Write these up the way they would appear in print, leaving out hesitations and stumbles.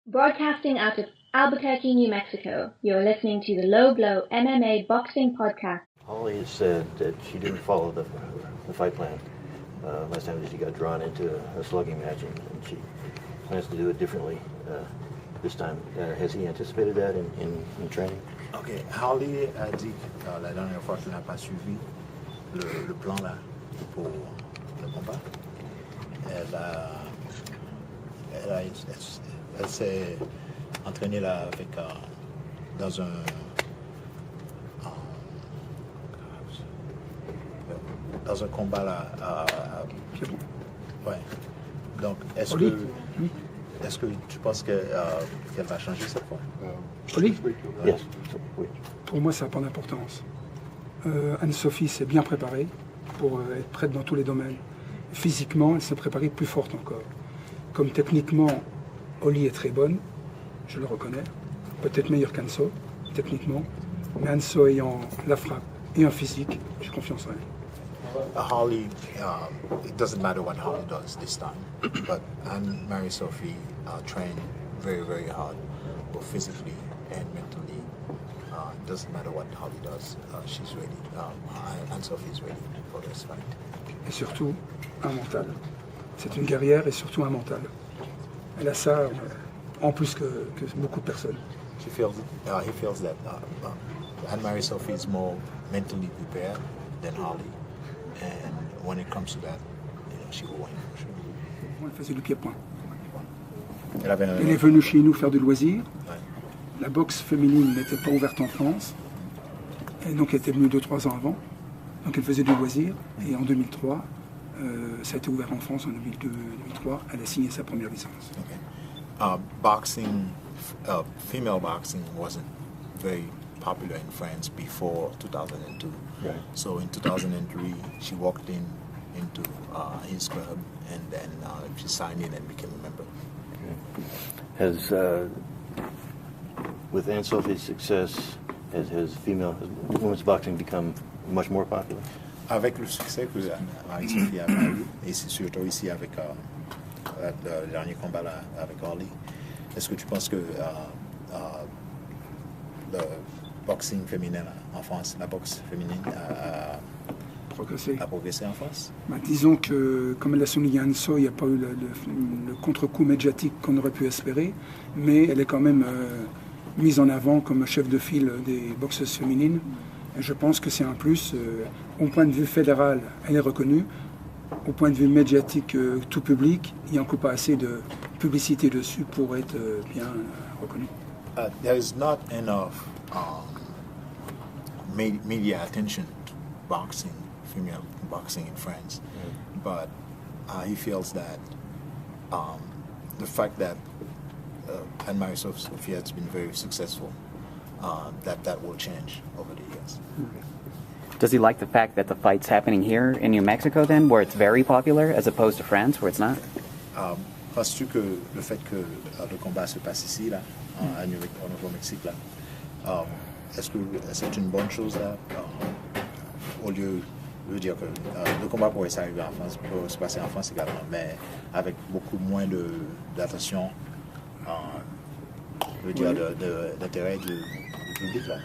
Broadcasting out of Albuquerque, New Mexico, you're listening to the Low Blow MMA Boxing Podcast. Holly has said that she didn't follow the fight plan. Last time she got drawn into a slugging match, and she plans to do it differently this time. Has he anticipated that in training? Ok, Holly a dit la dernière fois qu'elle n'a pas suivi le plan là pour le combat. Elle s'est entraînée là avec dans un combat là. Ouais. Donc est-ce que tu penses qu'elle va changer cette fois? Oli? Yes. Oui. Pour moi, ça n'a pas d'importance. Anne-Sophie s'est bien préparée pour être prête dans tous les domaines. Physiquement, elle s'est préparée plus forte encore. Comme techniquement, Oli est très bonne, je le reconnais. Peut-être meilleure qu'Anso, techniquement. Mais Anso ayant la frappe et un physique, j'ai confiance en elle. Holly, it doesn't matter what Holly does this time, but Marie-Sophie trained very, very hard, both physically and mentally. It doesn't matter what Holly does, she's ready. Anne-Sophie is ready for this fight. Et surtout, un mental. C'est une guerrière et surtout un mental. Elle a ça en plus que beaucoup de personnes. He feels that Anne-Marie-Sophie is more mentally prepared than Holly. And when it comes to that, she will win for sure. Elle faisait du pied-point. Elle est venue chez nous faire du loisir. Ouais. La boxe féminine n'était pas ouverte en France. Et donc elle était venue 2-3 ans avant. Donc elle faisait du loisir. Et en 2003, ça a été ouvert en France en 2002-2003. Elle a signé sa première licence. Okay. Boxing, female boxing wasn't very popular in France before 2002. Right. So in 2003, she walked into his club, and then she signed in and became a member. Okay. Has with Anne-Sophie's success, has women's boxing become much more popular? Avec le succès que Marie-Sophie a eu, et c'est surtout ici avec le dernier combat là avec Holly, est-ce que tu penses que le boxing féminin en France, la boxe féminine a progressé en France? Disons que, comme elle l'a souligné Anso, il n'y a pas eu le contre-coup médiatique qu'on aurait pu espérer, mais elle est quand même mise en avant comme chef de file des boxeuses féminines. Et je pense que c'est un plus. Au point de vue fédéral, elle est reconnue. Au point de vue médiatique, tout public, il n'y a encore pas assez de publicité dessus pour être bien reconnue. There is not enough media attention to boxing, female boxing in France, but he feels that the fact that Anne-Marie-Sophie has been very successful, that will change over the years. Does he like the fact that the fight's happening here in New Mexico then, where it's very popular, as opposed to France, where it's not? Penses-tu que le fait que le combat se passe ici, là, au Nouveau-Mexique, là, est-ce que c'est une bonne chose, là, au lieu de dire que le combat pourrait s'arriver en France, peut se passer en France également, mais avec beaucoup moins d'attention, d'intérêt du public, là?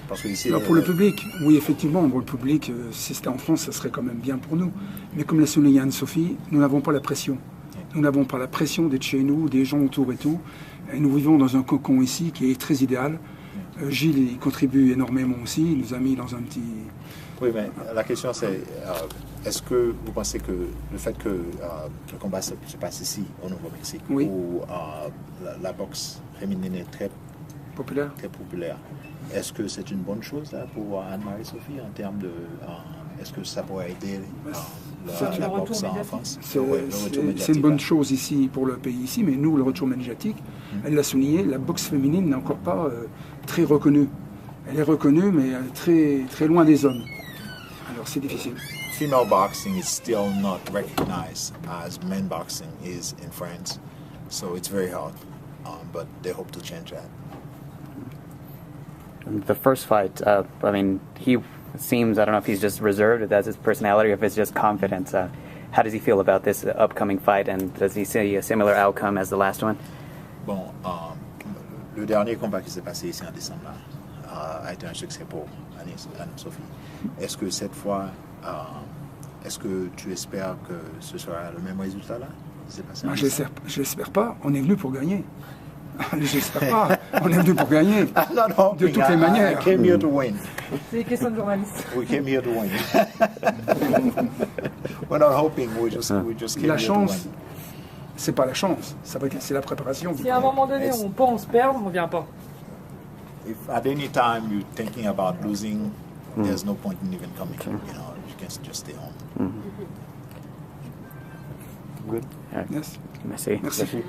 Parce que ici, alors pour le public, oui, effectivement, pour le public, si c'était en France, ça serait quand même bien pour nous. Mais comme l'a souligné Anne-Sophie, nous n'avons pas la pression. Nous n'avons pas la pression d'être chez nous, des gens autour et tout. Et nous vivons dans un cocon ici qui est très idéal. Gilles il contribue énormément aussi, il nous a mis dans un petit... Oui, mais la question c'est, est-ce que vous pensez que le fait que le combat se passe ici, au Nouveau-Mexique, oui, où la boxe féminine est très populaire, est-ce que c'est une bonne chose là, pour Anne-Marie-Sophie en termes de... est-ce que ça pourrait aider la boxe en France? C'est une bonne chose ici pour le pays ici, mais nous, le retour médiatique, elle l'a souligné, la boxe féminine n'est encore pas très reconnue. Elle est reconnue, mais très, très loin des hommes. Alors c'est difficile. Female boxing is still not recognized as men boxing is in France, so it's very hard, but they hope to change that. The first fight, I mean, he seems, I don't know if he's just reserved, if that's his personality, or if it's just confidence. How does he feel about this upcoming fight, and does he see a similar outcome as the last one? Bon, le dernier combat qui s'est passé ici en décembre là, a été un succès pour Anne-Sophie. Est-ce que cette fois, est-ce que tu espères que ce sera le même résultat là? Je l'espère pas. On est venu pour gagner. J'espère pas. On est venu pour gagner. De toutes les manières. I came here to win. C'est une question de journaliste. We came here to win. We're not hoping. We just came La here chance, to win. c'est pas la chance. C'est la préparation. Si à un moment donné on pense perdre, on vient pas. If at any time you're thinking about losing, there's no point in even coming. You know, you can just stay home. Good. Yeah. Yes. Merci. Merci.